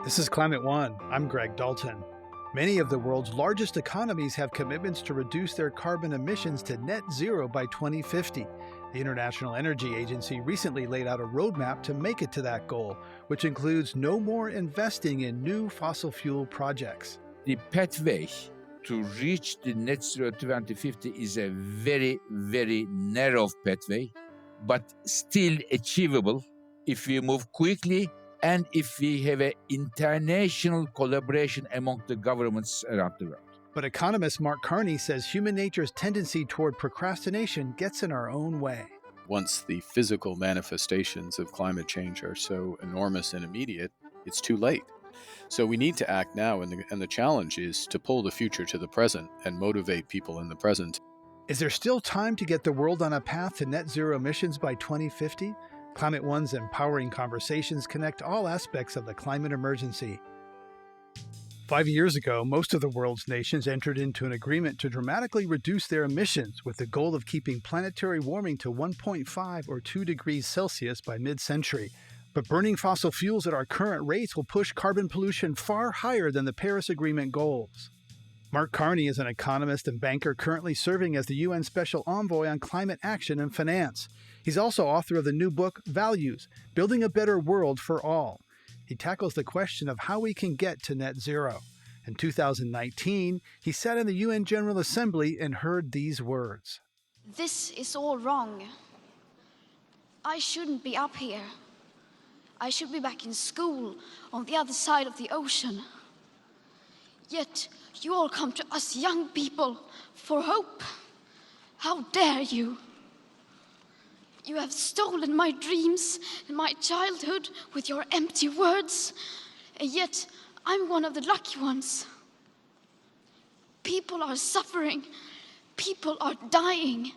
This is Climate One. I'm Greg Dalton. Many of the world's largest economies have commitments to reduce their carbon emissions to net zero by 2050. The International Energy Agency recently laid out a roadmap to make it to that goal, which includes no more investing in new fossil fuel projects. The pathway to reach the net zero 2050 is a very, very narrow pathway, but still achievable if we move quickly and if we have an international collaboration among the governments around the world. But economist Mark Carney says human nature's tendency toward procrastination gets in our own way. Once the physical manifestations of climate change are so enormous and immediate, it's too late. So we need to act now, and the challenge is to pull the future to the present and motivate people in the present. Is there still time to get the world on a path to net zero emissions by 2050? Climate One's empowering conversations connect all aspects of the climate emergency. 5 years ago, most of the world's nations entered into an agreement to dramatically reduce their emissions with the goal of keeping planetary warming to 1.5 or 2 degrees Celsius by mid-century. But burning fossil fuels at our current rates will push carbon pollution far higher than the Paris Agreement goals. Mark Carney is an economist and banker currently serving as the UN Special Envoy on Climate Action and Finance. He's also author of the new book, Values, Building a Better World for All. He tackles the question of how we can get to net zero. In 2019, he sat in the UN General Assembly and heard these words. This is all wrong. I shouldn't be up here. I should be back in school on the other side of the ocean. Yet you all come to us young people for hope. How dare you? You have stolen my dreams and my childhood with your empty words, and yet I'm one of the lucky ones. People are suffering, people are dying,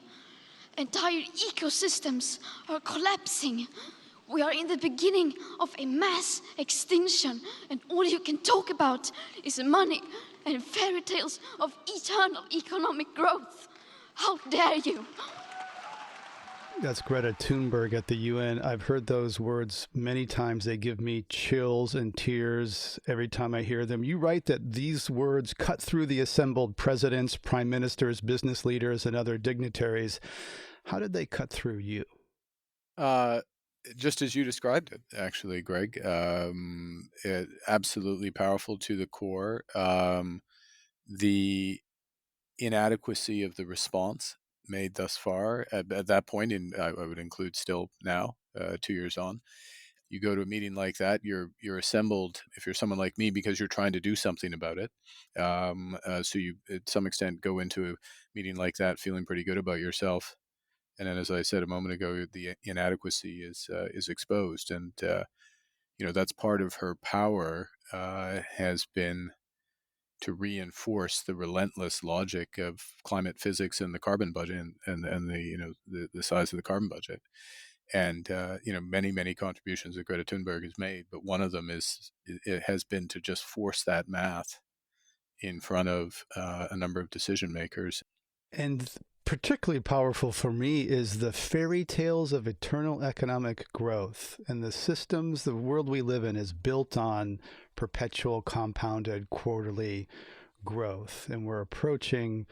entire ecosystems are collapsing. We are in the beginning of a mass extinction, and all you can talk about is money and fairy tales of eternal economic growth. How dare you? That's Greta Thunberg at the UN. I've heard those words many times. They give me chills and tears every time I hear them. You write that these words cut through the assembled presidents, prime ministers, business leaders, and other dignitaries. How did they cut through you? Just as you described it, actually, Greg. Absolutely powerful to the core. The inadequacy of the response made thus far at that point, and I would include still now, 2 years on. You go to a meeting like that, you're assembled, if you're someone like me, because you're trying to do something about it. So you, at some extent, go into a meeting like that feeling pretty good about yourself. And then, as I said a moment ago, the inadequacy is exposed, and that's part of her power has been to reinforce the relentless logic of climate physics and the carbon budget, and the size of the carbon budget, and many contributions that Greta Thunberg has made, but one of them it has been to just force that math in front of a number of decision makers. And particularly powerful for me is the fairy tales of eternal economic growth. And the systems, the world we live in is built on perpetual compounded quarterly growth. And we're approaching,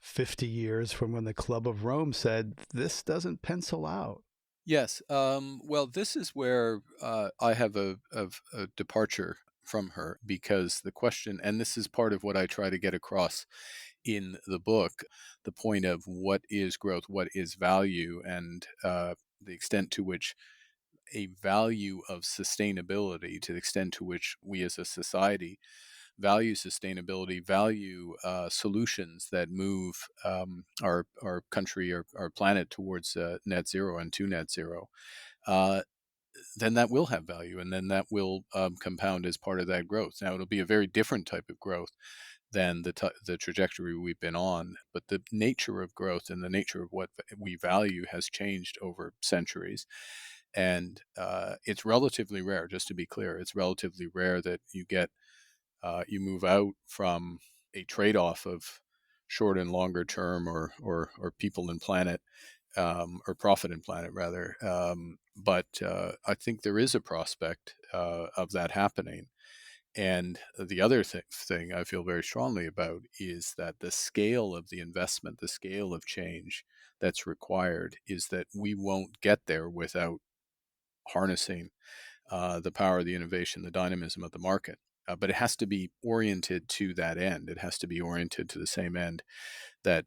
50 years from when the Club of Rome said, this doesn't pencil out. Yes. Well, this is where I have a departure from her, because the question, and this is part of what I try to get across in the book, the point of what is growth, what is value, and the extent to which a value of sustainability, to the extent to which we as a society value sustainability, value solutions that move our country, our planet towards net zero and to net zero, then that will have value, and then that will compound as part of that growth. Now, it'll be a very different type of growth than the trajectory we've been on, but the nature of growth and the nature of what we value has changed over centuries. And it's relatively rare, just to be clear, it's relatively rare that you move out from a trade-off of short and longer term or people and planet or Profit and Planet rather. But I think there is a prospect of that happening. And the other thing I feel very strongly about is that the scale of the investment, the scale of change that's required, is that we won't get there without harnessing the power of the innovation, the dynamism of the market. But it has to be oriented to that end. It has to be oriented to the same end that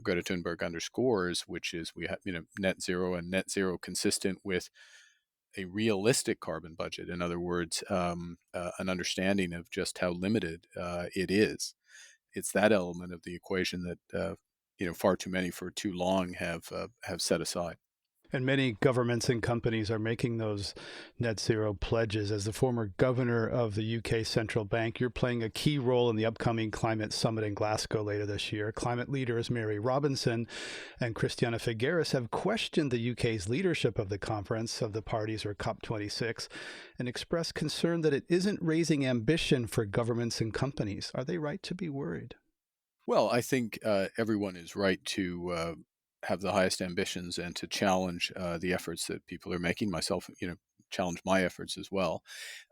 Greta Thunberg underscores, which is we have net zero, and net zero consistent with a realistic carbon budget. In other words, an understanding of just how limited it is. It's that element of the equation that far too many for too long have set aside. And many governments and companies are making those net zero pledges. As the former governor of the UK Central Bank, you're playing a key role in the upcoming climate summit in Glasgow later this year. Climate leaders Mary Robinson and Christiana Figueres have questioned the UK's leadership of the conference of the parties, or COP26, and expressed concern that it isn't raising ambition for governments and companies. Are they right to be worried? Well, I think everyone is right to have the highest ambitions and to challenge the efforts that people are making. Myself, challenge my efforts as well.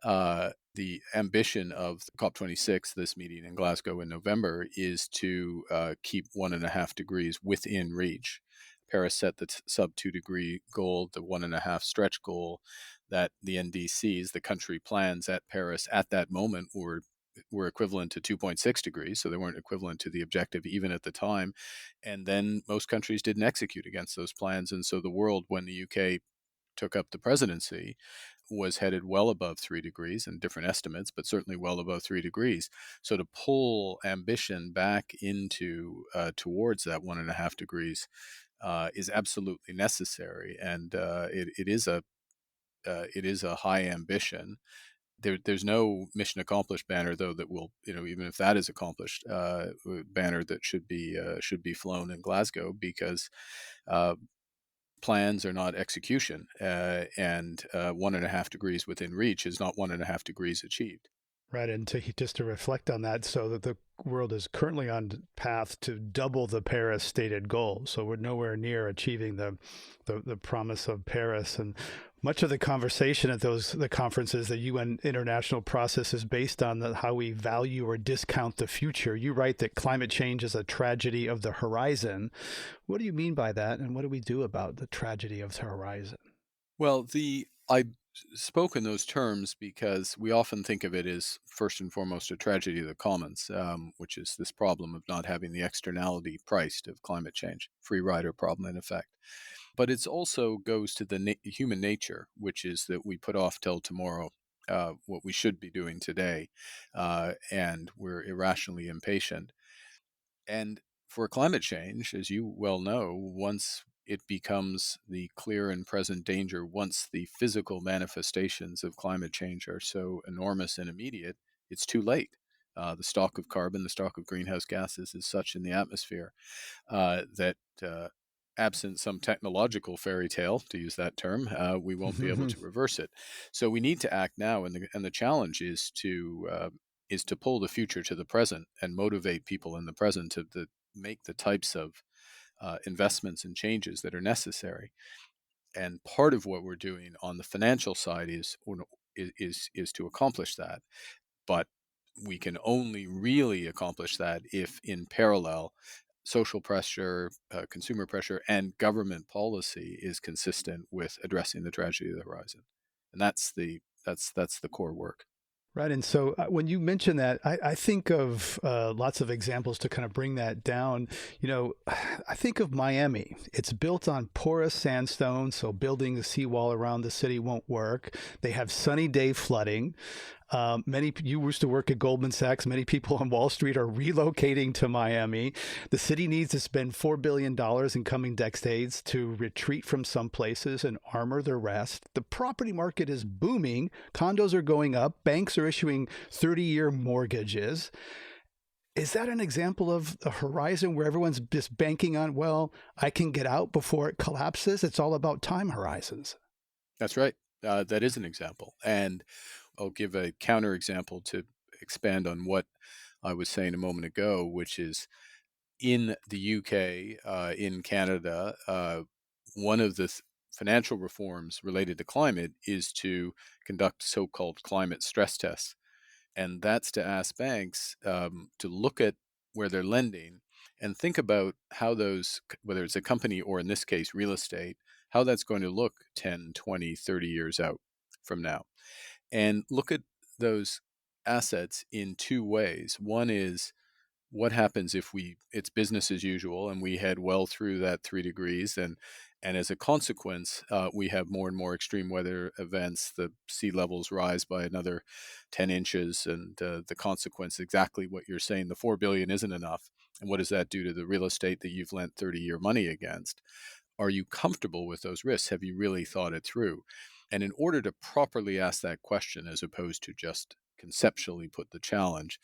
The ambition of COP26, this meeting in Glasgow in November, is to keep 1.5 degrees within reach. Paris set the sub 2 degree goal, the 1.5 stretch goal that the NDCs, the country plans at Paris at that moment, were equivalent to 2.6 degrees, so they weren't equivalent to the objective even at the time. And then most countries didn't execute against those plans. And so the world, when the UK took up the presidency, was headed well above 3 degrees, and different estimates, but certainly well above 3 degrees. So to pull ambition back into towards that 1.5 degrees is absolutely necessary. And it is a high ambition. There's no mission accomplished banner, though, that will, even if that is accomplished, banner that should be flown in Glasgow, because plans are not execution, and 1.5 degrees within reach is not 1.5 degrees achieved. Right, and just to reflect on that, so that the world is currently on path to double the Paris stated goal. So we're nowhere near achieving the promise of Paris. And much of the conversation at the conferences, the UN international process, is based on how we value or discount the future. You write that climate change is a tragedy of the horizon. What do you mean by that, and what do we do about the tragedy of the horizon? Well, I spoke in those terms because we often think of it as first and foremost a tragedy of the commons, which is this problem of not having the externality priced of climate change, free rider problem in effect. But it also goes to the human nature, which is that we put off till tomorrow what we should be doing today, and we're irrationally impatient. And for climate change, as you well know, once it becomes the clear and present danger, once the physical manifestations of climate change are so enormous and immediate, it's too late. The stock of carbon, the stock of greenhouse gases is such in the atmosphere that absent some technological fairy tale, to use that term, we won't be able to reverse it. So we need to act now, and the challenge is to pull the future to the present and motivate people in the present to make the types of investments and changes that are necessary. And part of what we're doing on the financial side is to accomplish that. But we can only really accomplish that if, in parallel, social pressure, consumer pressure, and government policy is consistent with addressing the tragedy of the horizon. And that's the core work. Right. And so when you mention that, I think of lots of examples to kind of bring that down. I think of Miami. It's built on porous sandstone, so building the seawall around the city won't work. They have sunny day flooding. You used to work at Goldman Sachs. Many people on Wall Street are relocating to Miami. The city needs to spend $4 billion in coming decades to retreat from some places and armor the rest. The property market is booming. Condos are going up. Banks are issuing 30-year mortgages. Is that an example of a horizon where everyone's just banking on, well, I can get out before it collapses? It's all about time horizons. That's right. That is an example. And I'll give a counterexample to expand on what I was saying a moment ago, which is In the UK, in Canada, one of the financial reforms related to climate is to conduct so-called climate stress tests. And that's to ask banks to look at where they're lending and think about how those, whether it's a company or in this case, real estate, how that's going to look 10, 20, 30 years out from now. And look at those assets in two ways. One is, what happens if it's business as usual and we head well through that 3 degrees, and as a consequence we have more and more extreme weather events, the sea levels rise by another 10 inches, and the consequence, exactly what you're saying, the 4 billion isn't enough, and what does that do to the real estate that you've lent 30-year money against? Are you comfortable with those risks? Have you really thought it through? And in order to properly ask that question, as opposed to just conceptually put the challenge,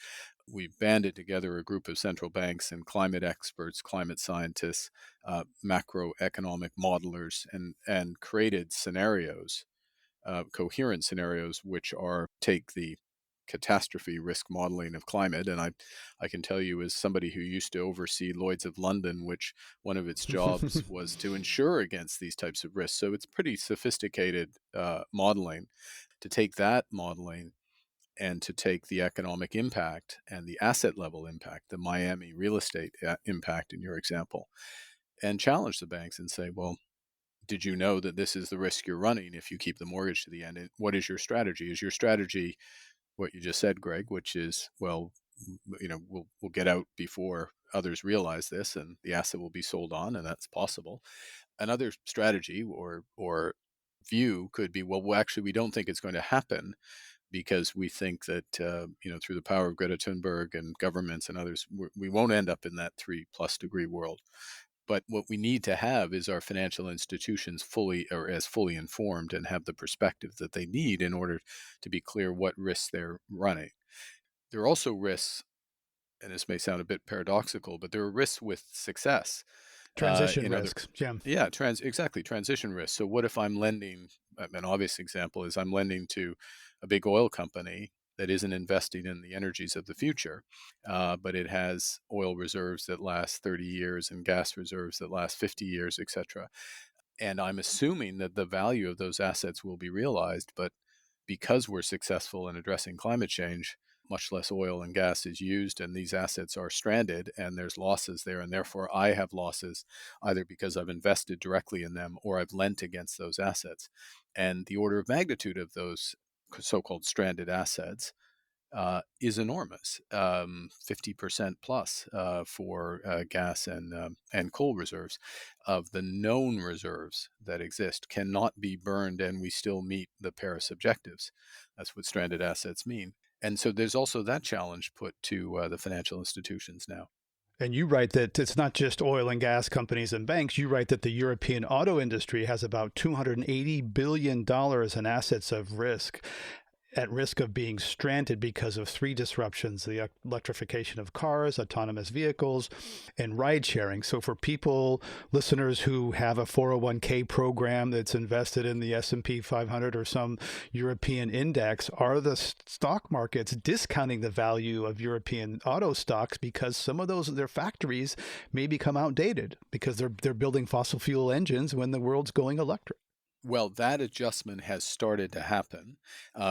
we banded together a group of central banks and climate experts, climate scientists, macroeconomic modelers, and created scenarios, coherent scenarios, which are take the catastrophe risk modeling of climate. And I can tell you, as somebody who used to oversee Lloyd's of London, which one of its jobs was to insure against these types of risks. So it's pretty sophisticated modeling. To take that modeling and to take the economic impact and the asset level impact, the Miami real estate impact in your example, and challenge the banks and say, well, did you know that this is the risk you're running if you keep the mortgage to the end? And what is your strategy? Is your strategy what you just said, Greg, which is, well, we'll get out before others realize this, and the asset will be sold on, and that's possible. Another strategy or view could be, well, actually, we don't think it's going to happen, because we think that through the power of Greta Thunberg and governments and others, we won't end up in that 3+ degree world. But what we need to have is our financial institutions fully informed and have the perspective that they need in order to be clear what risks they're running. There are also risks, and this may sound a bit paradoxical, but there are risks with success. Transition risks. Exactly, transition risks. So what if I'm lending, an obvious example is I'm lending to a big oil company that isn't investing in the energies of the future, but it has oil reserves that last 30 years and gas reserves that last 50 years, etc. And I'm assuming that the value of those assets will be realized, but because we're successful in addressing climate change, much less oil and gas is used, and these assets are stranded, and there's losses there, and therefore I have losses either because I've invested directly in them or I've lent against those assets. And the order of magnitude of those so-called stranded assets is enormous, 50% plus for gas and coal reserves. Of the known reserves that exist cannot be burned, and we still meet the Paris objectives. That's what stranded assets mean. And so there's also that challenge put to the financial institutions now. And you write that it's not just oil and gas companies and banks. You write that the European auto industry has about $280 billion in assets at risk of being stranded because of three disruptions: the electrification of cars, autonomous vehicles, and ride sharing. So for listeners who have a 401k program that's invested in the S&P 500 or some European index, are the stock markets discounting the value of European auto stocks because some of their factories may become outdated because they're building fossil fuel engines when the world's going electric? Well, that adjustment has started to happen.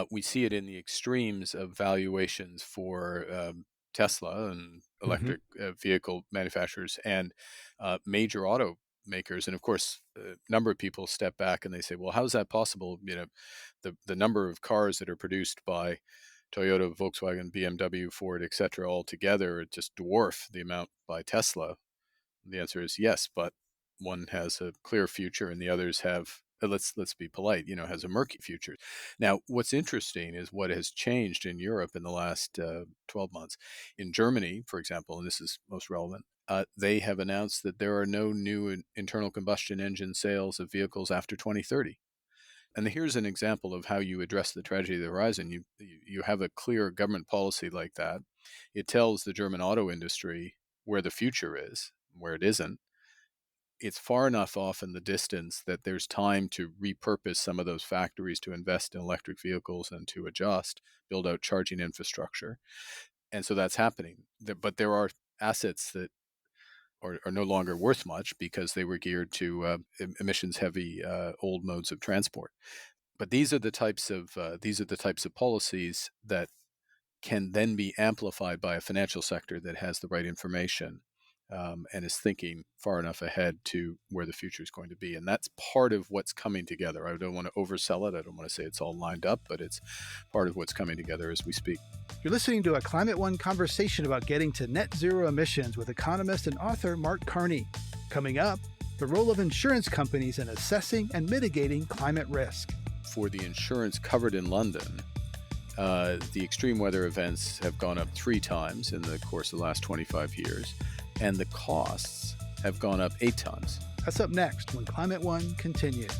We see it in the extremes of valuations for Tesla and electric vehicle manufacturers and major automakers. And of course, a number of people step back and they say, well, how is that possible? The number of cars that are produced by Toyota, Volkswagen, BMW, Ford, etc., all together just dwarf the amount by Tesla. The answer is yes, but one has a clear future and the others have, let's be polite, has a murky future. Now, what's interesting is what has changed in Europe in the last 12 months. In Germany, for example, and this is most relevant, they have announced that there are no new internal combustion engine sales of vehicles after 2030. And here's an example of how you address the tragedy of the horizon. You have a clear government policy like that. It tells the German auto industry where the future is, where it isn't. It's far enough off in the distance that there's time to repurpose some of those factories to invest in electric vehicles and to adjust, build out charging infrastructure. And so that's happening. But there are assets that are no longer worth much because they were geared to emissions-heavy old modes of transport. But these are the types of policies that can then be amplified by a financial sector that has the right information and is thinking far enough ahead to where the future is going to be. And that's part of what's coming together. I don't want to oversell it. I don't want to say it's all lined up, but it's part of what's coming together as we speak. You're listening to a Climate One conversation about getting to net zero emissions with economist and author Mark Carney. Coming up, the role of insurance companies in assessing and mitigating climate risk. For the insurance covered in London, the extreme weather events have gone up 3 times in the course of the last 25 years, and the costs have gone up 8 times. That's up next when Climate One continues.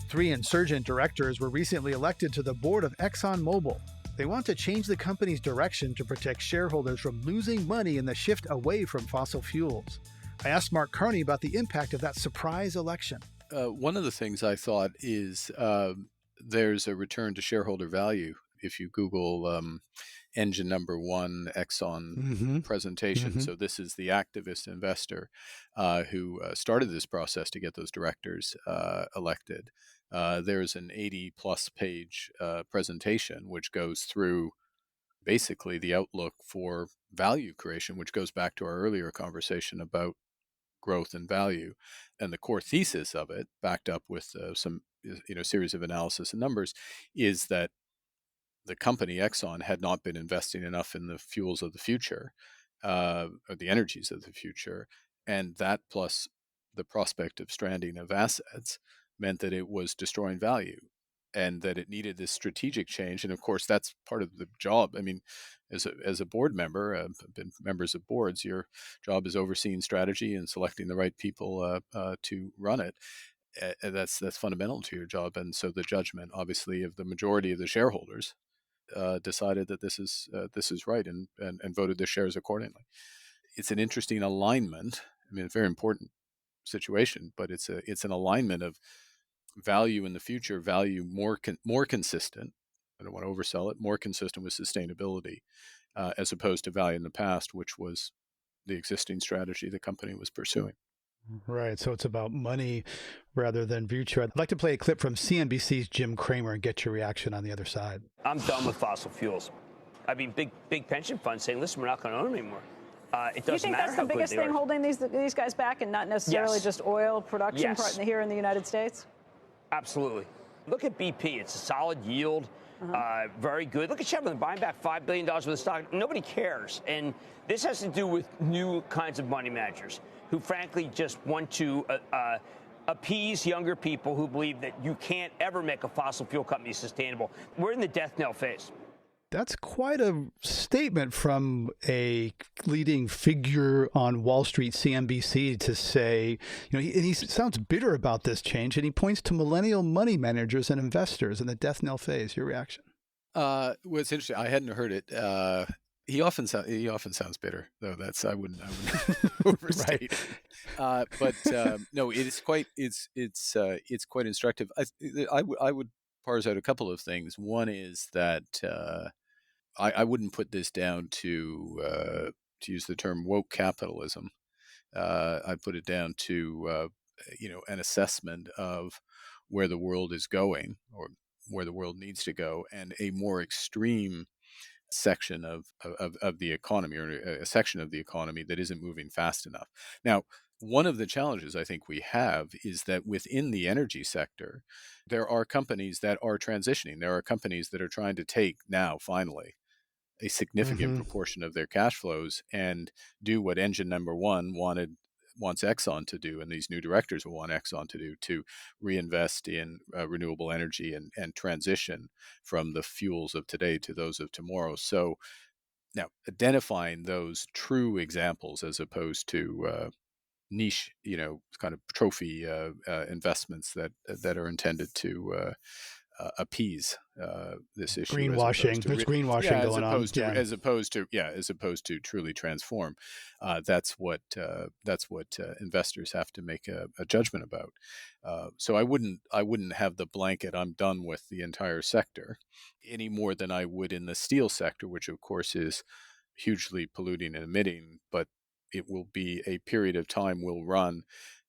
Three insurgent directors were recently elected to the board of ExxonMobil. They want to change the company's direction to protect shareholders from losing money in the shift away from fossil fuels. I asked Mark Carney about the impact of that surprise election. One of the things I thought is there's a return to shareholder value. If you Google engine number 1 Exxon presentation, so this is the activist investor who started this process to get those directors elected. There's an 80-plus page presentation which goes through basically the outlook for value creation, which goes back to our earlier conversation about growth and value. And the core thesis of it, backed up with some series of analysis and numbers, is that the company Exxon had not been investing enough in the fuels of the future, or the energies of the future, and that plus the prospect of stranding of assets meant that it was destroying value, and that it needed this strategic change. And of course, that's part of the job. I mean, as a board member, I've been members of boards, your job is overseeing strategy and selecting the right people to run it. That's fundamental to your job. And so the judgment, obviously, of the majority of the shareholders decided that this is right and voted their shares accordingly. It's an interesting alignment. I mean, a very important situation, but it's an alignment of value in the future, value more consistent. I don't want to oversell it. More consistent with sustainability, as opposed to value in the past, which was the existing strategy the company was pursuing. Right. So it's about money rather than virtue. I'd like to play a clip from CNBC's Jim Cramer and get your reaction on the other side. I'm done with fossil fuels. I mean, big pension funds saying, listen, we're not going to own them anymore. It doesn't matter. You think that's the biggest thing holding these guys back, and not necessarily just oil production here in the United States? Absolutely. Look at BP. It's a solid yield. Very good. Look at Chevron buying back $5 billion worth of stock. Nobody cares. And this has to do with new kinds of money managers who, frankly, just want to appease younger people who believe that you can't ever make a fossil fuel company sustainable. We're in the death knell phase. That's quite a statement from a leading figure on Wall Street, CNBC, to say, he sounds bitter about this change, and he points to millennial money managers and investors in the death knell phase. Your reaction? Well, it's interesting. I hadn't heard it. He often sounds bitter, though. I wouldn't overstate it. But no, it's quite instructive. I would parse out a couple of things. One is that I wouldn't put this down to use the term woke capitalism. I'd put it down to an assessment of where the world is going or where the world needs to go, and a more extreme section of the economy, or a section of the economy that isn't moving fast enough. Now, one of the challenges I think we have is that within the energy sector, there are companies that are transitioning. There are companies that are trying to take now, finally, a significant proportion of their cash flows and do what engine number 1 wants Exxon to do, and these new directors will want Exxon to do, to reinvest in renewable energy and transition from the fuels of today to those of tomorrow. So now identifying those true examples as opposed to niche, kind of trophy investments that are intended to appease this issue. Greenwashing. There's greenwashing going on. As opposed to truly transform. That's what investors have to make a judgment about. So I wouldn't have the blanket "I'm done with the entire sector" any more than I would in the steel sector, which of course is hugely polluting and emitting, but it will be a period of time will run.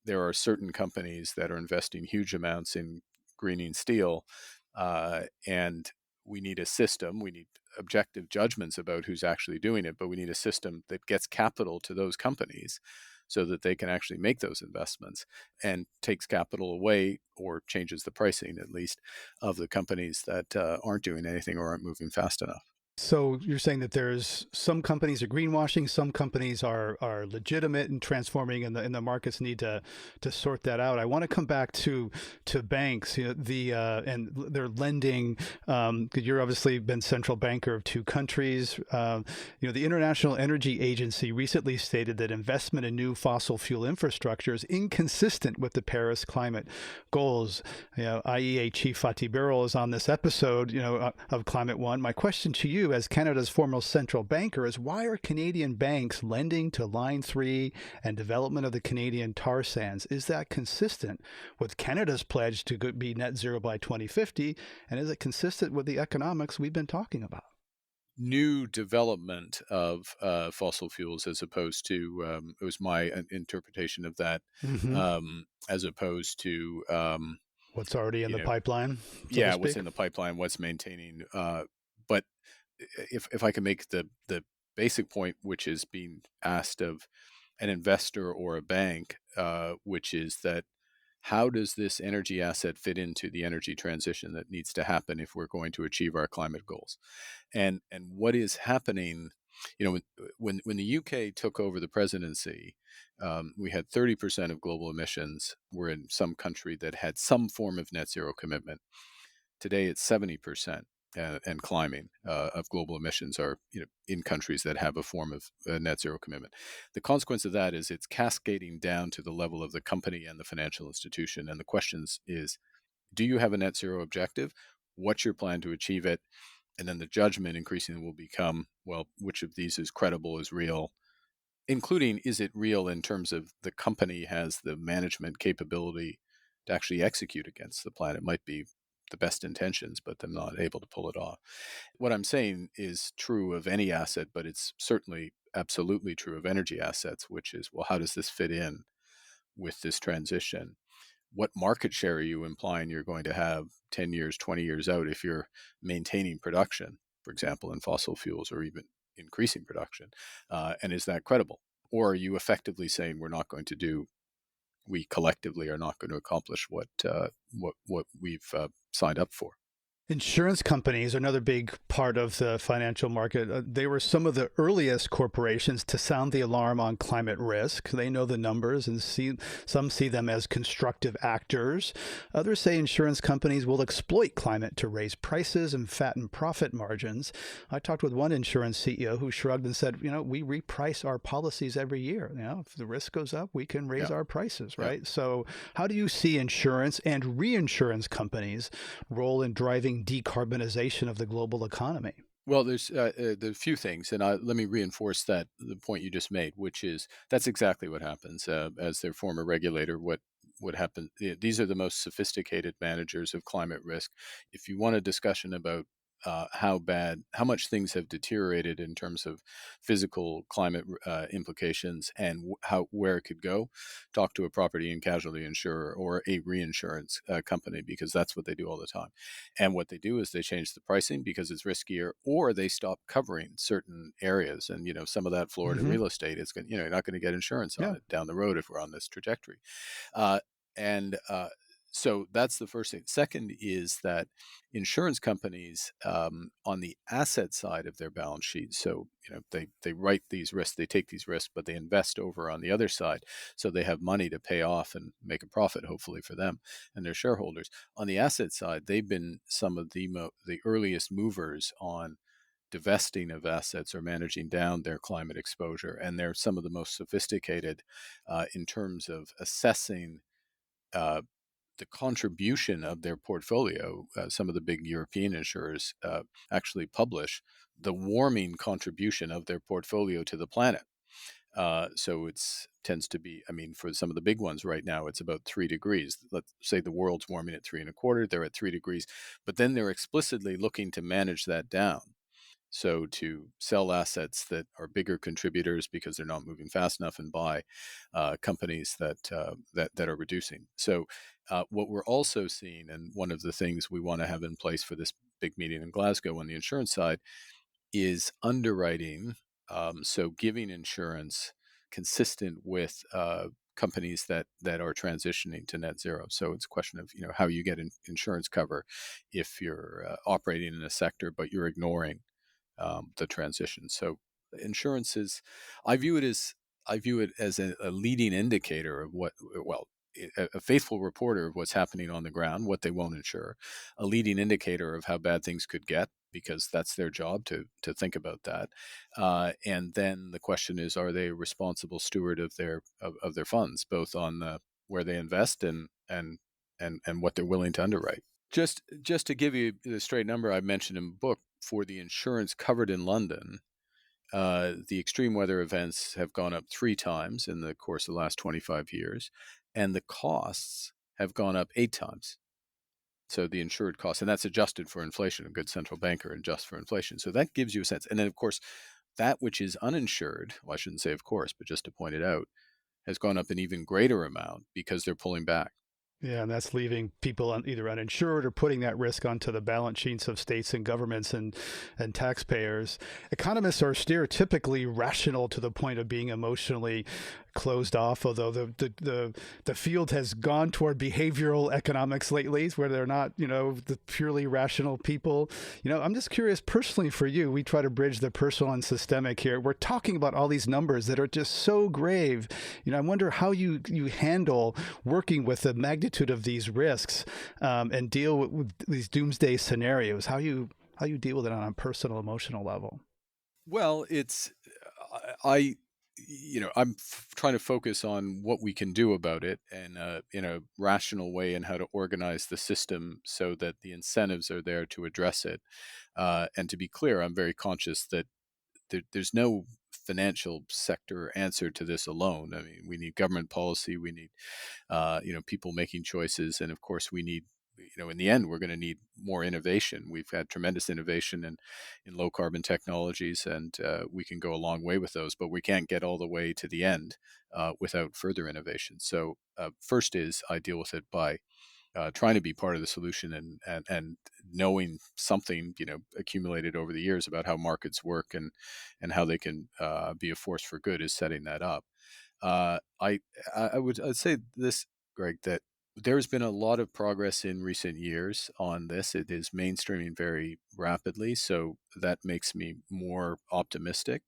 There are certain companies that are investing huge amounts in greening steel, and we need a system. We need objective judgments about who's actually doing it, but we need a system that gets capital to those companies so that they can actually make those investments, and takes capital away or changes the pricing, at least, of the companies that aren't doing anything or aren't moving fast enough. So you're saying that there's some companies are greenwashing, some companies are legitimate and transforming, and the markets need to sort that out. I want to come back to banks, and their lending. You're obviously been central banker of two countries. The International Energy Agency recently stated that investment in new fossil fuel infrastructure is inconsistent with the Paris climate goals. IEA Chief Fatih Birol is on this episode, of Climate One. My question to you, as Canada's former central banker, is why are Canadian banks lending to Line 3 and development of the Canadian tar sands? Is that consistent with Canada's pledge to be net zero by 2050? And is it consistent with the economics we've been talking about? New development of fossil fuels, as opposed to, it was my interpretation of that, as opposed to what's already in the pipeline. What's in the pipeline, what's maintaining. But if I can make the basic point, which is being asked of an investor or a bank, which is that how does this energy asset fit into the energy transition that needs to happen if we're going to achieve our climate goals? And what is happening, when the UK took over the presidency, we had 30% of global emissions were in some country that had some form of net zero commitment. Today it's 70%. And climbing of global emissions are in countries that have a form of net zero commitment. The consequence of that is it's cascading down to the level of the company and the financial institution. And the question is, do you have a net zero objective? What's your plan to achieve it? And then the judgment increasingly will become, well, which of these is credible, is real, including, is it real in terms of the company has the management capability to actually execute against the plan? It might be the best intentions, but them not able to pull it off. What I'm saying is true of any asset, but it's certainly absolutely true of energy assets, which is, well, how does this fit in with this transition? What market share are you implying you're going to have 10 years, 20 years out if you're maintaining production, for example, in fossil fuels, or even increasing production? And is that credible? Or are you effectively saying we collectively are not going to accomplish what we've signed up for? Insurance companies are another big part of the financial market. They were some of the earliest corporations to sound the alarm on climate risk. They know the numbers, and some see them as constructive actors. Others say insurance companies will exploit climate to raise prices and fatten profit margins. I talked with one insurance CEO who shrugged and said, we reprice our policies every year. If the risk goes up, we can raise our prices, right? Yeah. So how do you see insurance and reinsurance companies' role in driving decarbonization of the global economy? Well, there's a few things, and let me reinforce the point you just made, which is that's exactly what happens. As their former regulator, what happens? These are the most sophisticated managers of climate risk. If you want a discussion about how much things have deteriorated in terms of physical climate implications and where it could go, talk to a property and casualty insurer or a reinsurance company, because that's what they do all the time. And what they do is they change the pricing because it's riskier, or they stop covering certain areas. And some of that Florida real estate is going, you're not going to get insurance on it down the road if we're on this trajectory. So that's the first thing. Second is that insurance companies, on the asset side of their balance sheet, so they write these risks, they take these risks, but they invest over on the other side, so they have money to pay off and make a profit, hopefully for them and their shareholders. On the asset side, they've been some of the earliest movers on divesting of assets or managing down their climate exposure, and they're some of the most sophisticated in terms of assessing the contribution of their portfolio. Some of the big European insurers actually publish the warming contribution of their portfolio to the planet. So it's tends to be, I mean, for some of the big ones right now, it's about 3 degrees. Let's say the world's warming at 3.25, they're at 3 degrees, but then they're explicitly looking to manage that down. So to sell assets that are bigger contributors because they're not moving fast enough, and buy companies that are reducing. So what we're also seeing, and one of the things we want to have in place for this big meeting in Glasgow on the insurance side, is underwriting. So giving insurance consistent with companies that are transitioning to net zero. So it's a question of how you get insurance cover if you're operating in a sector but you're ignoring the transition. So insurance is, I view it as a leading indicator of what, well, a faithful reporter of what's happening on the ground, what they won't insure, a leading indicator of how bad things could get, because that's their job to think about that. And then the question is, are they a responsible steward of their funds, both on where they invest and what they're willing to underwrite. Just to give you the straight number I mentioned in the book, for the insurance covered in London, the extreme weather events have gone up 3 times in the course of the last 25 years, and the costs have gone up 8 times. So the insured costs, and that's adjusted for inflation. A good central banker adjusts for inflation. So that gives you a sense. And then, of course, that which is uninsured, well, I shouldn't say of course, but just to point it out, has gone up an even greater amount because they're pulling back. Yeah, and that's leaving people either uninsured or putting that risk onto the balance sheets of states and governments and taxpayers. Economists are stereotypically rational to the point of being emotionally closed off, although the field has gone toward behavioral economics lately, where they're not, the purely rational people. I'm just curious personally for you, we try to bridge the personal and systemic here. We're talking about all these numbers that are just so grave. I wonder how you handle working with the magnitude of these risks and deal with these doomsday scenarios, how you deal with it on a personal, emotional level. Well, I'm trying to focus on what we can do about it, and in a rational way, and how to organize the system so that the incentives are there to address it. And to be clear, I'm very conscious that there's no financial sector answer to this alone. I mean, we need government policy, we need people making choices, and of course we need, in the end, we're going to need more innovation. We've had tremendous innovation in low carbon technologies, and we can go a long way with those, but we can't get all the way to the end without further innovation. So first is I deal with it by trying to be part of the solution, and knowing something accumulated over the years about how markets work and how they can be a force for good is setting that up. I'd say this, Greg, that there's been a lot of progress in recent years on this. It is mainstreaming very rapidly, so that makes me more optimistic.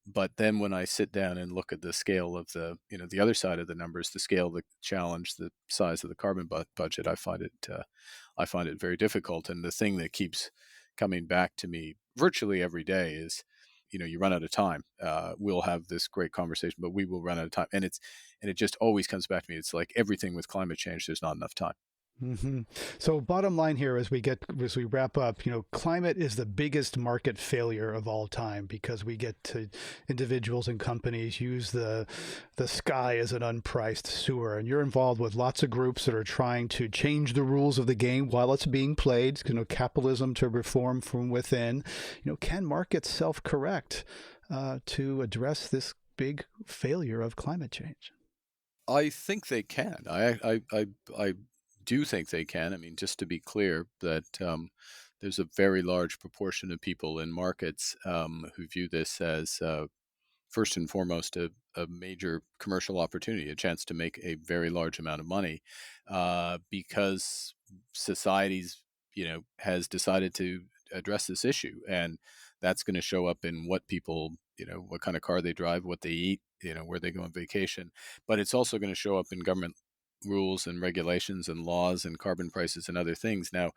But then when I sit down and look at the scale of the other side of the numbers, the scale of the challenge, the size of the carbon budget, I find it very difficult. And the thing that keeps coming back to me virtually every day is, you run out of time. We'll have this great conversation, but we will run out of time. And it just always comes back to me. It's like everything with climate change, there's not enough time. Mm-hmm. So bottom line here, as we wrap up, climate is the biggest market failure of all time, because we get to individuals and companies use the sky as an unpriced sewer. And you're involved with lots of groups that are trying to change the rules of the game while it's being played, capitalism to reform from within. Can markets self-correct to address this big failure of climate change? I think they can. I do think they can. I mean, just to be clear, that there's a very large proportion of people in markets who view this as first and foremost a major commercial opportunity, a chance to make a very large amount of money because society's has decided to address this issue, and that's going to show up in what people, what kind of car they drive, what they eat, where they go on vacation. But it's also going to show up in government rules and regulations and laws and carbon prices and other things. Now,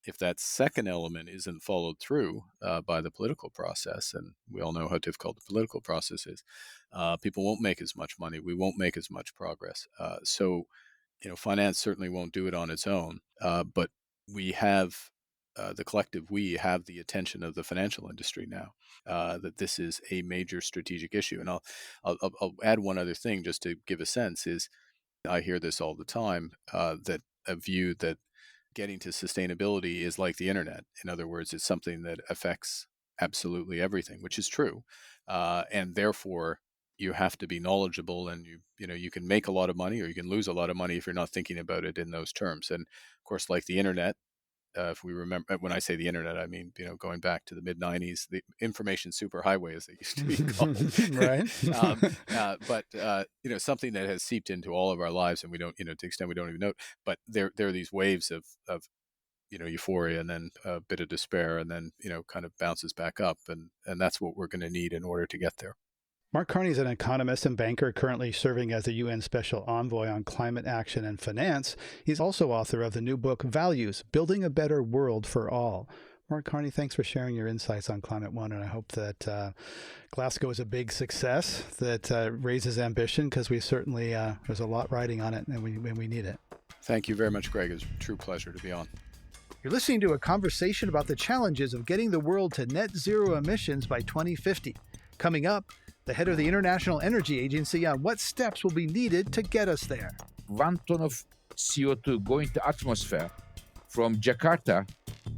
if that second element isn't followed through by the political process, and we all know how difficult the political process is, people won't make as much money. We won't make as much progress. So finance certainly won't do it on its own, but we have the collective we have the attention of the financial industry now, that this is a major strategic issue. And I'll add one other thing just to give a sense is I hear this all the time, that a view that getting to sustainability is like the internet. In other words, it's something that affects absolutely everything, which is true, and therefore you have to be knowledgeable, and you can make a lot of money or you can lose a lot of money if you're not thinking about it in those terms. And of course, like the internet, if we remember, when I say the internet, I mean, going back to the mid 90s, the information superhighway, as they used to be called. Right. But something that has seeped into all of our lives, and we don't, to the extent we don't even know. But there are these waves of euphoria, and then a bit of despair, and then kind of bounces back up, and that's what we're going to need in order to get there. Mark Carney is an economist and banker currently serving as the UN Special Envoy on Climate Action and Finance. He's also author of the new book, Values, Building a Better World for All. Mark Carney, thanks for sharing your insights on Climate One, and I hope that Glasgow is a big success that raises ambition, because we certainly, there's a lot riding on it, and we need it. Thank you very much, Greg. It's a true pleasure to be on. You're listening to a conversation about the challenges of getting the world to net zero emissions by 2050. Coming up, the head of the International Energy Agency on what steps will be needed to get us there. 1 ton of CO2 going to atmosphere from Jakarta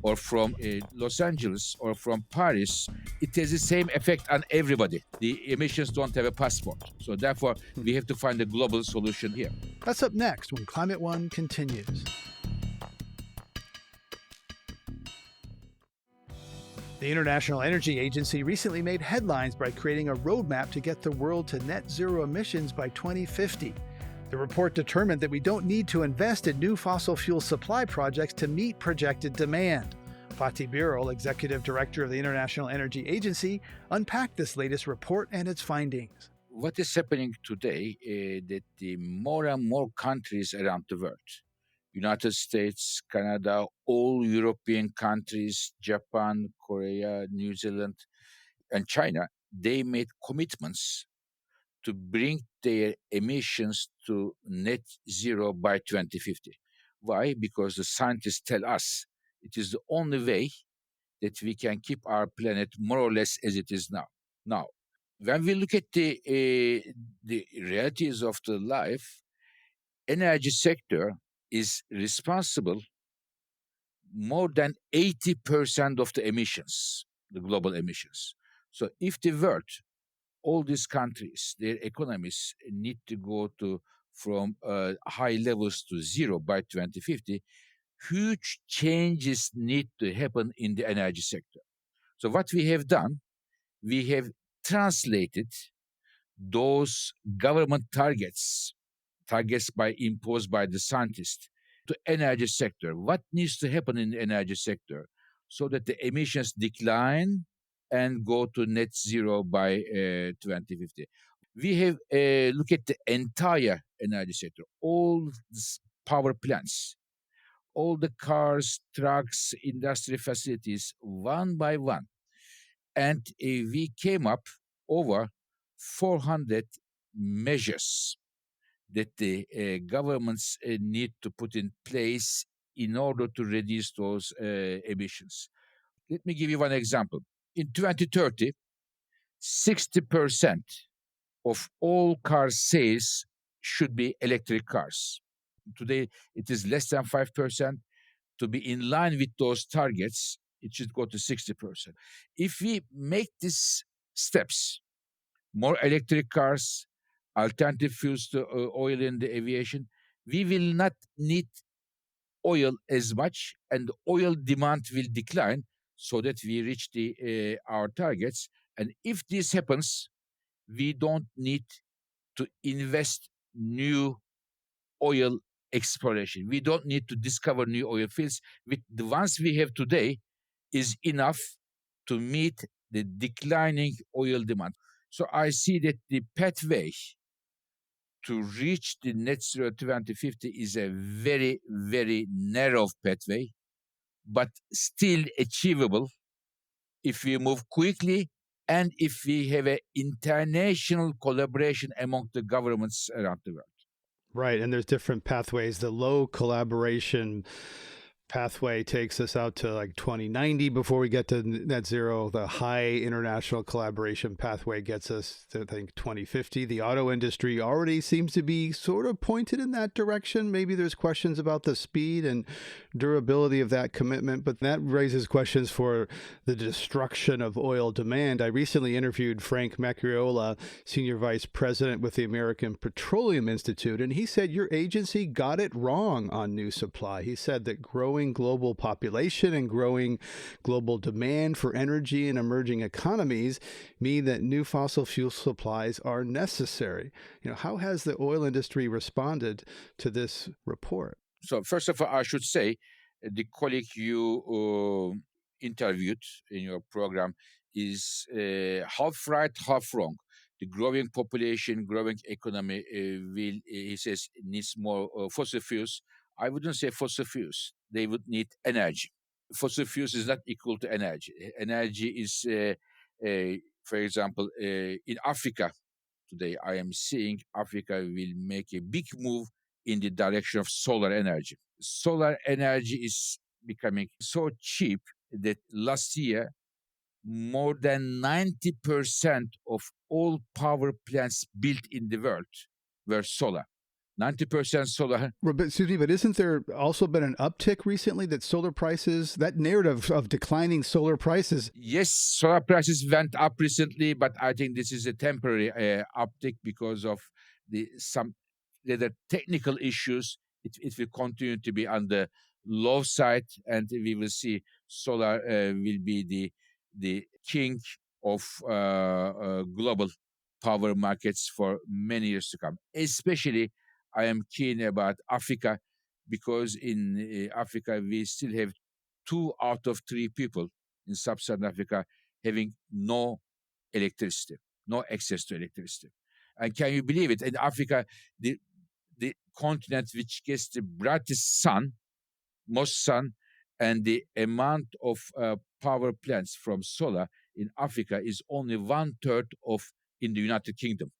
or from Los Angeles or from Paris, it has the same effect on everybody. The emissions don't have a passport. So therefore, we have to find a global solution here. That's up next when Climate One continues. The International Energy Agency recently made headlines by creating a roadmap to get the world to net zero emissions by 2050. The report determined that we don't need to invest in new fossil fuel supply projects to meet projected demand. Fatih Birol, Executive Director of the International Energy Agency, unpacked this latest report and its findings. What is happening today is that the more and more countries around the world, United States, Canada, all European countries, Japan, Korea, New Zealand, and China, they made commitments to bring their emissions to net zero by 2050. Why? Because the scientists tell us it is the only way that we can keep our planet more or less as it is now. Now, when we look at the realities of the life, energy sector is responsible more than 80% of the emissions, the global emissions. So if the world, all these countries, their economies need to go from high levels to zero by 2050, huge changes need to happen in the energy sector. So what we have done, we have translated those government targets imposed by the scientists to energy sector. What needs to happen in the energy sector so that the emissions decline and go to net zero by 2050? We have looked at the entire energy sector, all these power plants, all the cars, trucks, industry facilities, one by one. And we came up over 400 measures that the governments need to put in place in order to reduce those emissions. Let me give you one example. In 2030, 60% of all car sales should be electric cars. Today, it is less than 5%. To be in line with those targets, it should go to 60%. If we make these steps, more electric cars, alternative fuels to oil in the aviation, we will not need oil as much, and oil demand will decline so that we reach our targets. And if this happens, we don't need to invest new oil exploration. We don't need to discover new oil fields. With the ones we have today is enough to meet the declining oil demand. So I see that the pathway to reach the net zero 2050 is a very, very narrow pathway, but still achievable if we move quickly and if we have an international collaboration among the governments around the world. Right. And there's different pathways. The low collaboration pathway takes us out to like 2090 before we get to net zero. The high international collaboration pathway gets us to, I think, 2050. The auto industry already seems to be sort of pointed in that direction. Maybe there's questions about the speed and durability of that commitment, but that raises questions for the destruction of oil demand. I recently interviewed Frank Macchiola, Senior Vice President with the American Petroleum Institute, and he said your agency got it wrong on new supply. He said that growing global population and growing global demand for energy in emerging economies mean that new fossil fuel supplies are necessary. How has the oil industry responded to this report? So first of all, I should say the colleague you interviewed in your program is half right, half wrong. The growing population, growing economy will, he says, needs more fossil fuels. I wouldn't say fossil fuels. They would need energy. Fossil fuels is not equal to energy. Energy is, for example, in Africa today, I am seeing Africa will make a big move in the direction of solar energy. Solar energy is becoming so cheap that last year, more than 90% of all power plants built in the world were solar. 90% solar. But excuse me, but isn't there also been an uptick recently that solar prices, that narrative of declining solar prices? Yes, solar prices went up recently, but I think this is a temporary uptick because of some technical issues. It will continue to be on the low side, and we will see solar will be the king of global power markets for many years to come. Especially, I am keen about Africa because in Africa we still have 2 out of 3 people in sub-Saharan Africa having no electricity, no access to electricity. And can you believe it? In Africa, the continent which gets the brightest sun, most sun, and the amount of power plants from solar in Africa is only 1/3 of in the United Kingdom.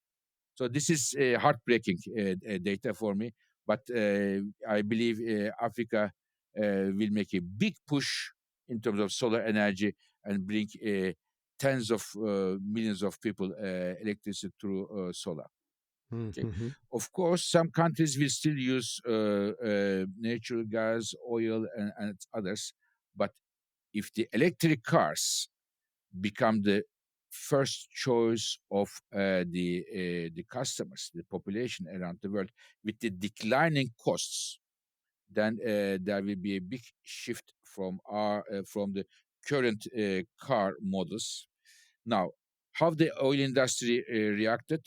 So this is heartbreaking data for me. But I believe Africa will make a big push in terms of solar energy and bring tens of millions of people electricity through solar. Okay. Mm-hmm. Of course, some countries will still use natural gas, oil, and others. But if the electric cars become the first choice of the customers, the population around the world, with the declining costs, then there will be a big shift from the current car models. Now, how the oil industry reacted?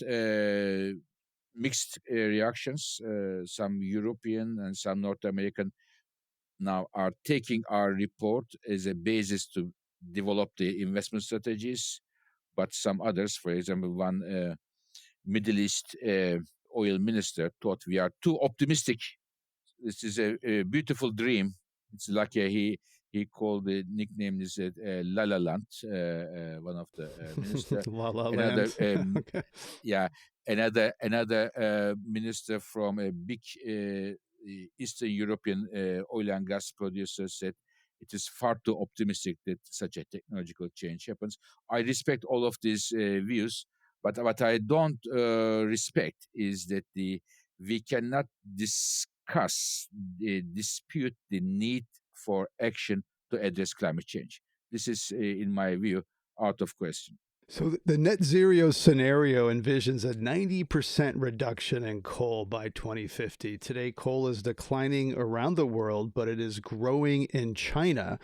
Mixed reactions. Some European and some North American now are taking our report as a basis to develop the investment strategies, but some others, for example, one Middle East oil minister thought we are too optimistic. This is a beautiful dream. It's like he called the nickname is La La Land, one of the minister. La La Another, Land. Okay. yeah, another minister from a big Eastern European oil and gas producer said it is far too optimistic that such a technological change happens. I respect all of these views, but what I don't respect is that we cannot dispute the need for action to address climate change. This is, in my view, out of question. So the net zero scenario envisions a 90% reduction in coal by 2050. Today, coal is declining around the world, but it is growing in China.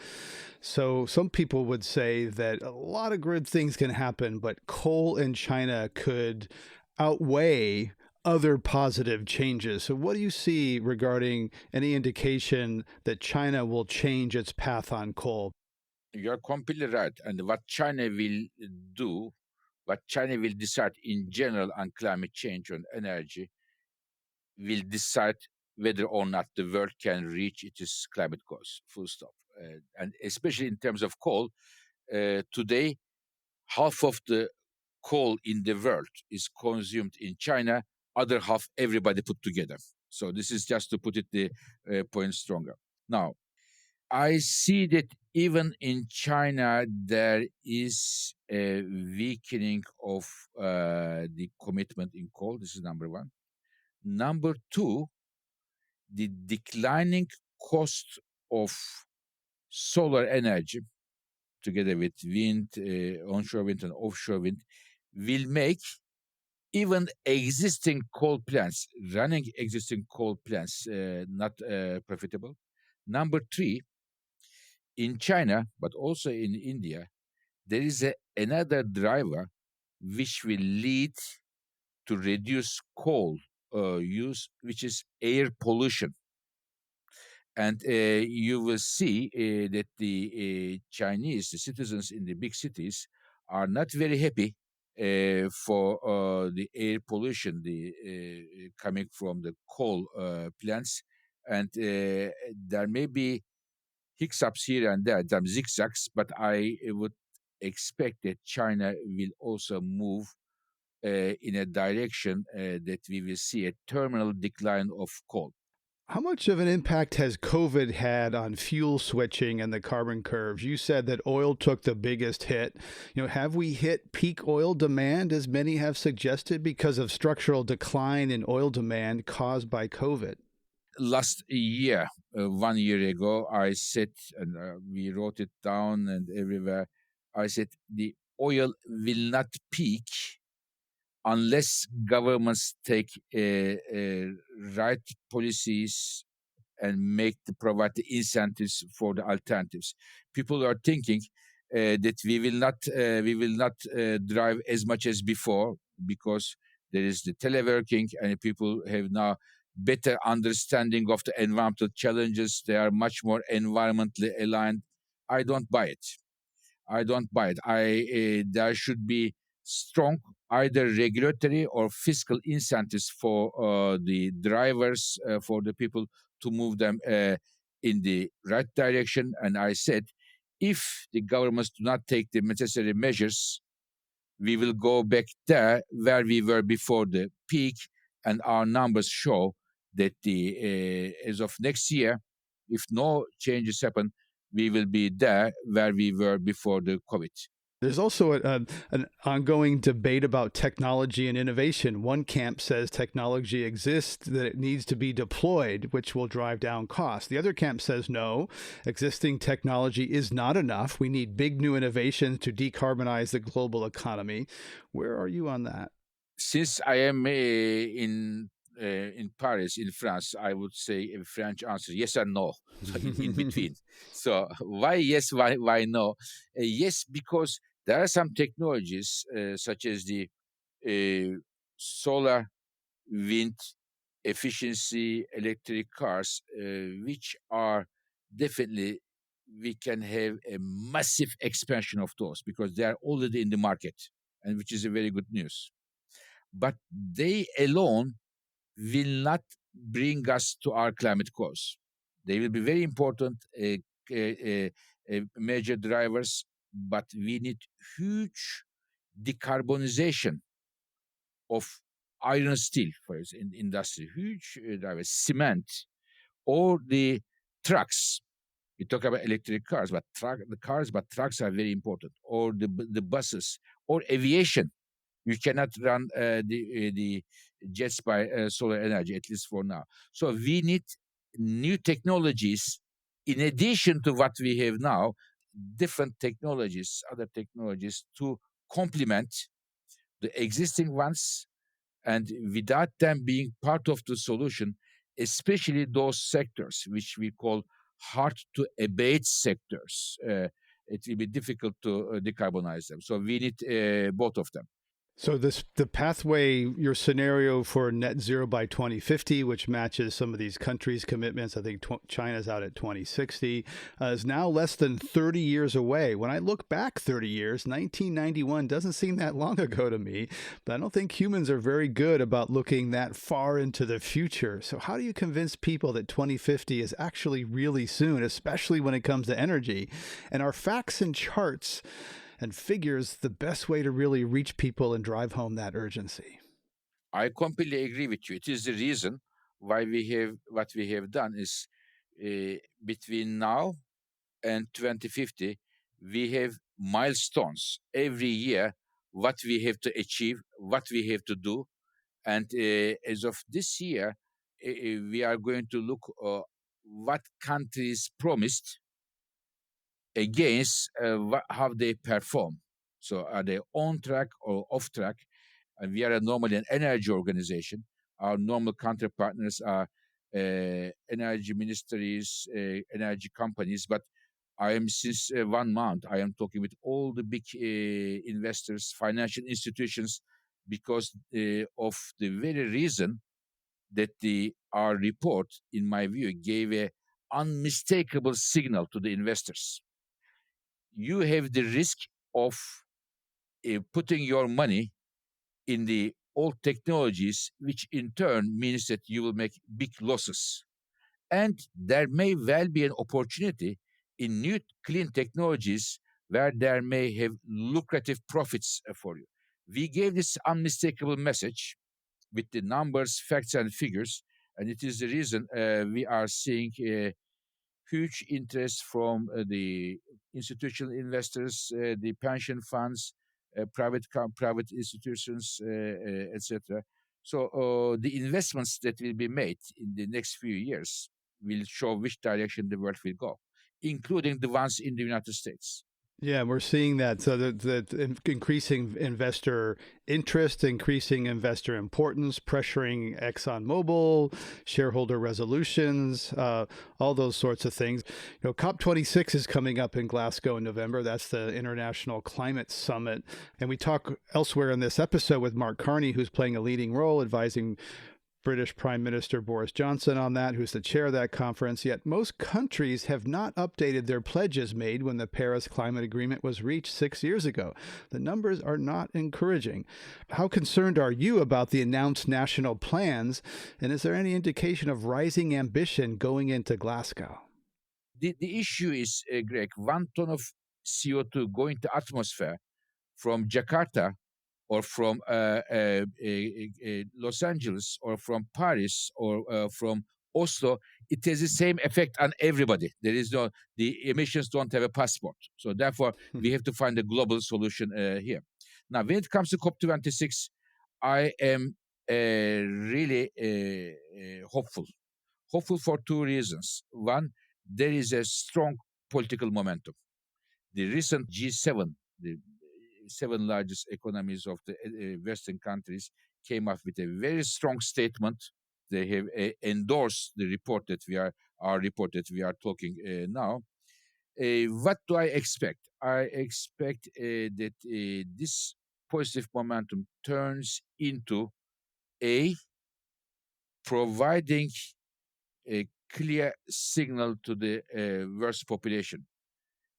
So some people would say that a lot of good things can happen, but coal in China could outweigh other positive changes. So what do you see regarding any indication that China will change its path on coal? You're completely right. And what China will do, what China will decide in general on climate change and energy, will decide whether or not the world can reach its climate goals, full stop. And especially in terms of coal, today, half of the coal in the world is consumed in China, other half everybody put together. So this is just to put it the point stronger. Now, I see that even in China, there is a weakening of the commitment in coal. This is number one. Number two, the declining cost of solar energy, together with wind, onshore wind and offshore wind, will make even existing coal plants, running existing coal plants, not profitable. Number three, in China, but also in India, there is another driver which will lead to reduce coal use, which is air pollution. And you will see that the Chinese, the citizens in the big cities, are not very happy for the air pollution coming from the coal plants. And there may be hiccups here and there, some zigzags, but I would expect that China will also move in a direction that we will see a terminal decline of coal. How much of an impact has COVID had on fuel switching and the carbon curves? You said that oil took the biggest hit. Have we hit peak oil demand, as many have suggested, because of structural decline in oil demand caused by COVID? Last year, 1 year ago, I said, and we wrote it down and everywhere, I said the oil will not peak unless governments take right policies and provide the incentives for the alternatives. People are thinking that we will not drive as much as before because there is the teleworking and people have now better understanding of the environmental challenges. They are much more environmentally aligned. I don't buy it. There should be strong either regulatory or fiscal incentives for the drivers, for the people to move them in the right direction. And I said, if the governments do not take the necessary measures, we will go back there where we were before the peak. And our numbers show that as of next year, if no changes happen, we will be there where we were before the COVID. There's also an ongoing debate about technology and innovation. One camp says technology exists, that it needs to be deployed, which will drive down costs. The other camp says no, existing technology is not enough. We need big new innovations to decarbonize the global economy. Where are you on that? Since I am in Paris, in France, I would say a French answer, yes and no, in between. So why yes, why no? Yes, because there are some technologies such as the solar, wind, efficiency, electric cars, which are definitely, we can have a massive expansion of those because they are already in the market, and which is a very good news. But they alone will not bring us to our climate goals. They will be very important major drivers, but we need huge decarbonization of iron and steel, for example, in industry, huge drivers, cement, or the trucks. We talk about electric cars, but trucks are very important, or the buses, or aviation. You cannot run the jets by solar energy, at least for now. So we need new technologies in addition to what we have now, different technologies, other technologies to complement the existing ones, and without them being part of the solution, especially those sectors which we call hard to abate sectors. It will be difficult to decarbonize them. So we need both of them. So the pathway, your scenario for net zero by 2050, which matches some of these countries' commitments, I think China's out at 2060, is now less than 30 years away. When I look back 30 years, 1991 doesn't seem that long ago to me, but I don't think humans are very good about looking that far into the future. So how do you convince people that 2050 is actually really soon, especially when it comes to energy? And are facts and charts and figures the best way to really reach people and drive home that urgency? I completely agree with you. It is the reason what we have done is between now and 2050, we have milestones every year, what we have to achieve, what we have to do. And as of this year, we are going to look what countries promised against how they perform. So are they on track or off track? And we are normally an energy organization. Our normal counterpartners are energy ministries, energy companies. But I am since 1 month, I am talking with all the big investors, financial institutions, because of the very reason that our report, in my view, gave a unmistakable signal to the investors. You have the risk of putting your money in the old technologies, which in turn means that you will make big losses. And there may well be an opportunity in new clean technologies where there may have lucrative profits for you. We gave this unmistakable message with the numbers, facts, and figures, and it is the reason we are seeing huge interest from the institutional investors, the pension funds, private institutions, etc. So the investments that will be made in the next few years will show which direction the world will go, including the ones in the United States. Yeah, we're seeing that. So the increasing investor interest, increasing investor importance, pressuring ExxonMobil, shareholder resolutions, all those sorts of things. You know, COP26 is coming up in Glasgow in November. That's the International Climate Summit. And we talk elsewhere in this episode with Mark Carney, who's playing a leading role advising British Prime Minister Boris Johnson on that, who's the chair of that conference. Yet most countries have not updated their pledges made when the Paris Climate Agreement was reached 6 years ago. The numbers are not encouraging. How concerned are you about the announced national plans? And is there any indication of rising ambition going into Glasgow? The issue is, Greg, 1 ton of CO2 going to atmosphere from Jakarta or from Los Angeles or from Paris or from Oslo, it has the same effect on everybody. The emissions don't have a passport. So therefore, we have to find a global solution here. Now, when it comes to COP26, I am really hopeful. Hopeful for two reasons. One, there is a strong political momentum. The recent G7, the 7 largest economies of the Western countries, came up with a very strong statement. They have endorsed the report that we are talking now. What do I expect? I expect that this positive momentum turns into providing a clear signal to the world's population.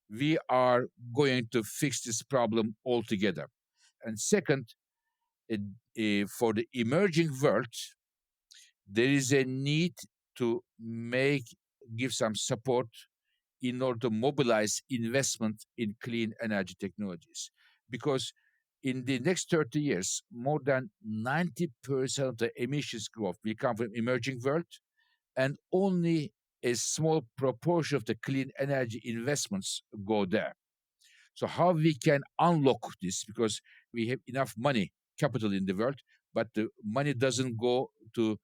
We are going to fix this problem altogether. And second, for the emerging world, there is a need to give some support in order to mobilize investment in clean energy technologies. Because in the next 30 years, more than 90% of the emissions growth will come from emerging world, and only a small proportion of the clean energy investments go there. So how we can unlock this, because we have enough money, capital in the world, but the money doesn't go to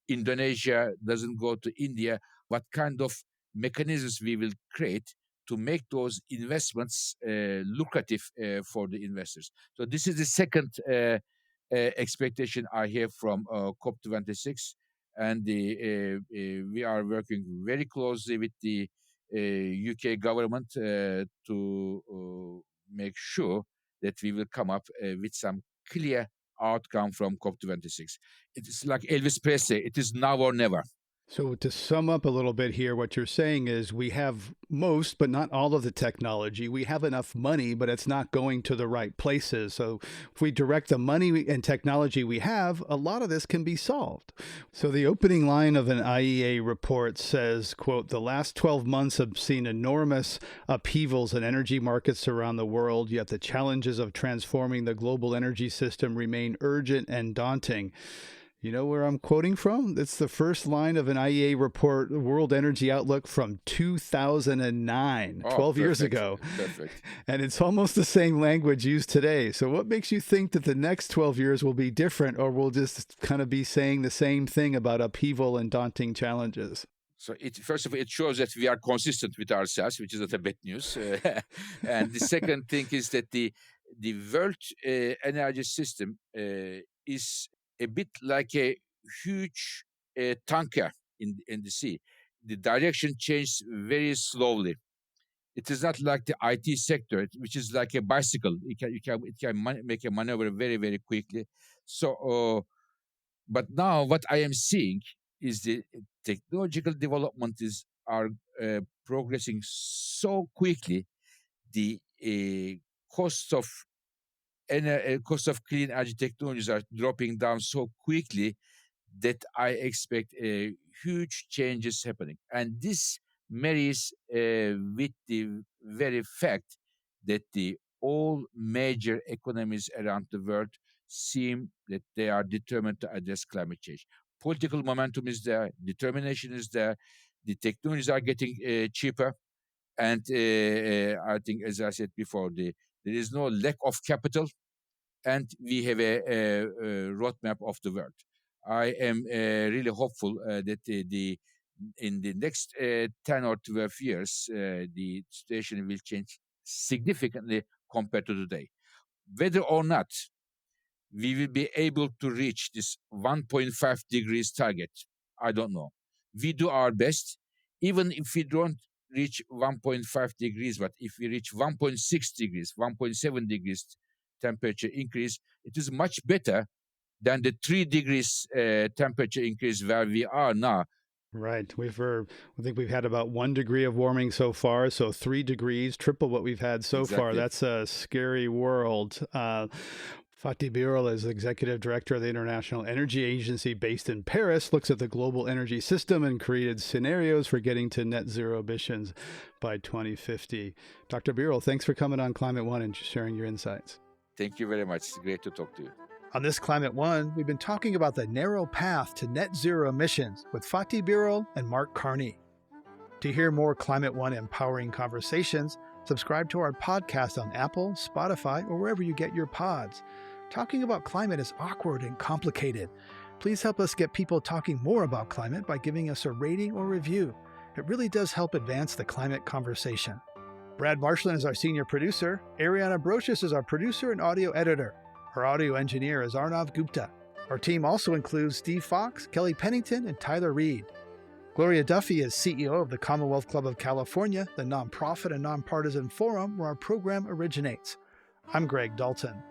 Indonesia, doesn't go to India. What kind of mechanisms we will create to make those investments lucrative for the investors? So this is the second expectation I have from COP26. And we are working very closely with the UK government to make sure that we will come up with some clear outcome from COP26. It is like Elvis Presley, it is now or never. So to sum up a little bit here, what you're saying is we have most, but not all of the technology. We have enough money, but it's not going to the right places. So if we direct the money and technology we have, a lot of this can be solved. So the opening line of an IEA report says, quote, "The last 12 months have seen enormous upheavals in energy markets around the world, yet the challenges of transforming the global energy system remain urgent and daunting." You know where I'm quoting from? It's the first line of an IEA report, the World Energy Outlook from 2009, 12 years ago. Perfect. And it's almost the same language used today. So what makes you think that the next 12 years will be different, or we'll just kind of be saying the same thing about upheaval and daunting challenges? So first of all, it shows that we are consistent with ourselves, which is not a bad news. And the second thing is that the world energy system is a bit like a huge tanker in the sea. The direction changes very slowly. It is not like the IT sector, which is like a bicycle. It can make a maneuver very, very quickly. So, but now what I am seeing is the technological developments are progressing so quickly. The cost of cost of clean energy technologies are dropping down so quickly that I expect huge changes happening. And this marries with the very fact that all major economies around the world seem that they are determined to address climate change. Political momentum is there, determination is there, the technologies are getting cheaper, and I think, as I said before, there is no lack of capital, and we have a roadmap of the world. I am really hopeful that in the next 10 or 12 years, the situation will change significantly compared to today. Whether or not we will be able to reach this 1.5 degrees target, I don't know. We do our best, even if we don't reach 1.5 degrees, but if we reach 1.6 degrees, 1.7 degrees temperature increase, it is much better than the 3 degrees temperature increase where we are now. Right. I think we've had about 1 degree of warming so far. So 3 degrees, triple what we've had so far. That's a scary world. Fatih Birol is Executive Director of the International Energy Agency based in Paris, looks at the global energy system and created scenarios for getting to net zero emissions by 2050. Dr. Birol, thanks for coming on Climate One and sharing your insights. Thank you very much. It's great to talk to you. On this Climate One, we've been talking about the narrow path to net zero emissions with Fatih Birol and Mark Carney. To hear more Climate One empowering conversations, subscribe to our podcast on Apple, Spotify, or wherever you get your pods. Talking about climate is awkward and complicated. Please help us get people talking more about climate by giving us a rating or review. It really does help advance the climate conversation. Brad Marshland is our senior producer. Ariana Brocious is our producer and audio editor. Our audio engineer is Arnav Gupta. Our team also includes Steve Fox, Kelly Pennington, and Tyler Reed. Gloria Duffy is CEO of the Commonwealth Club of California, the nonprofit and nonpartisan forum where our program originates. I'm Greg Dalton.